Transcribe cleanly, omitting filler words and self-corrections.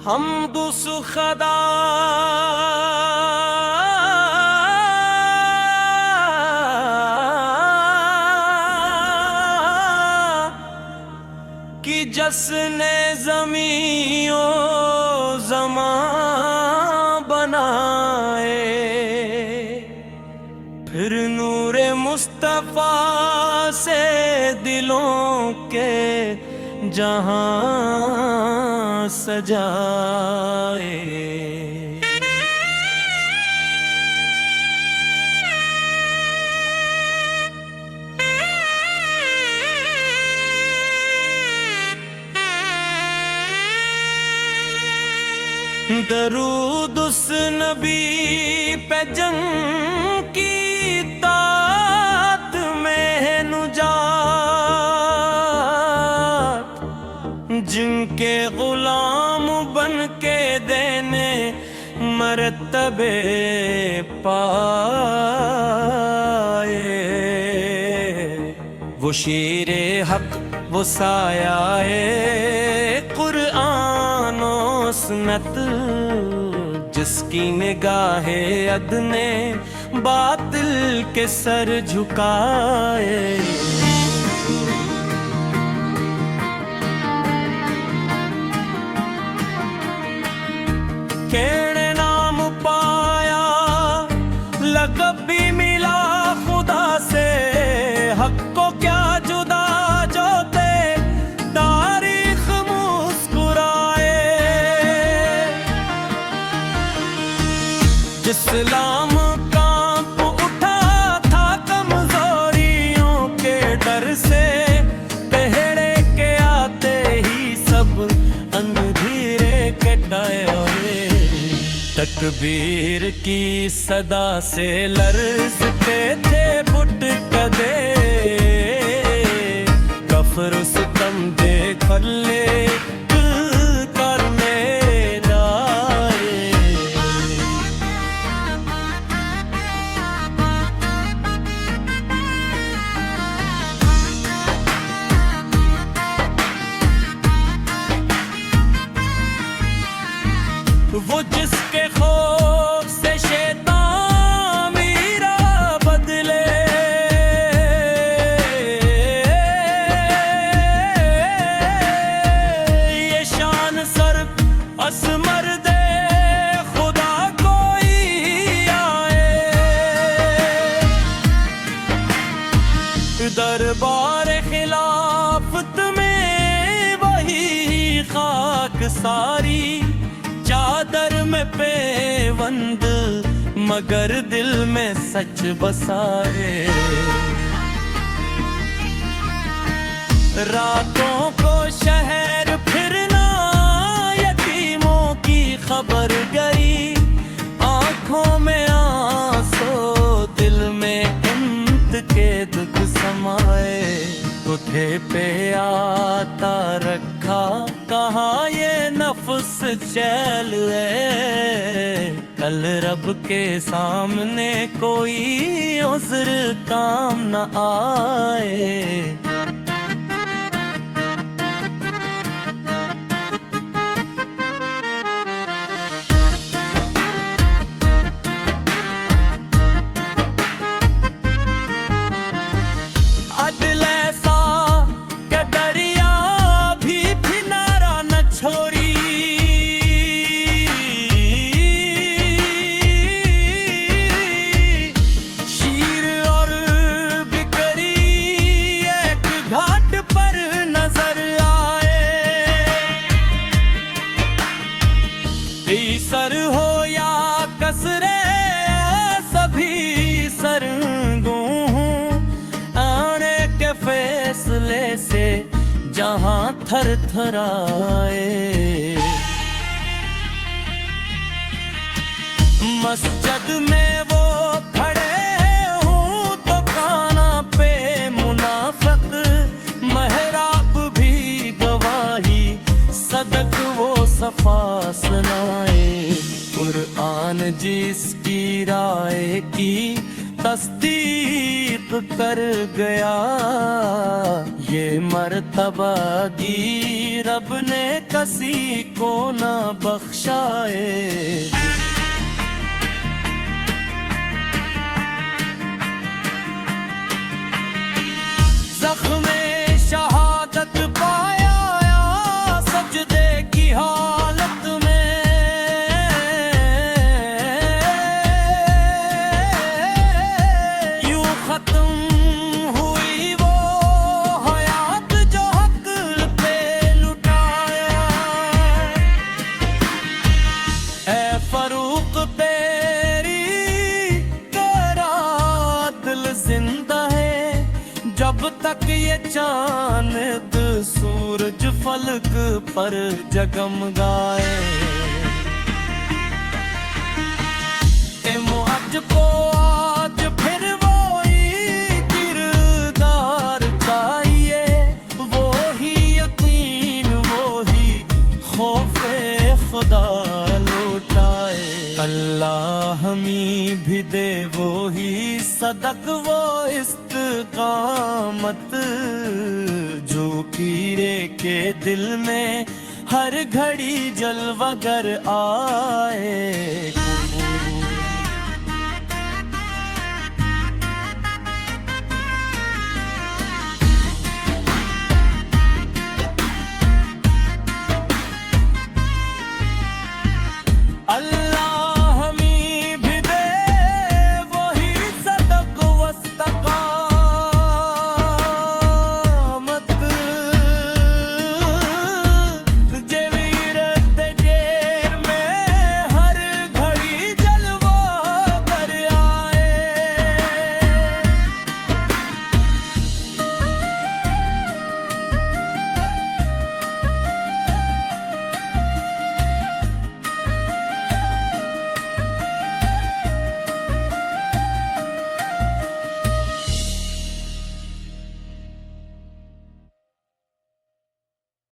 हमदुस खदा कि जसने ज़मीओ ज़मां बनाए, फिर नूरे मुस्तफ़ा से दिलों के जहां सजाए। दरूद उस नबी पे जंग की तात में नुजात, जिनके गुलाम बन के देने मर्तबे पाए। वो शेरे हक वो सायाए कुरान और सुन्नत, जिसकी निगाहे अदने बातिल के सर झुकाए। केड़े नाम पाया लक़ब भी मिला खुदा से, हक को क्या जुदा जोते तारीख मुस्कुराए। इस्लाम कांप उठा था कमजोरियों के डर से, पहड़े के आते ही सब अंधेरे के टाए। तकबीर की सदा से लरज़ते थे बुत कदे, कफ्र सितम देख ले करने लाए। वो जिसके खौफ से शैतान मीरा बदले, ये शान सर असमर दे खुदा कोई आए। दरबार खिलाफत में वही खाक सारी, चादर में पेवंद मगर दिल में सच बसाए। रातों को शहर फिरना यतीमों की खबर गई, आंखों में आंसू दिल में इंत के दुख समाए। तुझे पे आता रखा कहाँ ये नफ्स चैल है, कल रब के सामने कोई उज़्र काम न आए। अदल ऐसा के दरिया भी किनारा न छोड़ी, शीर और बिकरी एक घाट पर नजर आए। सर हो या कसरे सभी सरंगों, फैसले से जहां थर थराए। मस्जिद में वो खड़े हूँ तो खाना पे मुनाफिक, महराब भी गवाही सदक वो सफा सुनाए। कुरान जिसकी राय की तस्दीक कर गया। ये मर्तबा दी रब ने किसी को ना बख्शाए। ज़ख्मे शहादत पाया सजदे की हालत में। यूं खत्म हुई वो हयात जो हक पे लुटाया। ऐ फरूक तेरी तेरा दिल जिंदा है, जब तक ये चांद सूरज फलक पर जगमगाए। ए मुअज्ज को आज फिर वही किरदार चाहिए, वो ही यकीन वो ही खौफे खुदा लौटाए। अल्लाह हमी भी दे वो ही सदक वो इस्तिकामत, जो कीरे के दिल में हर घड़ी जलवागर आए।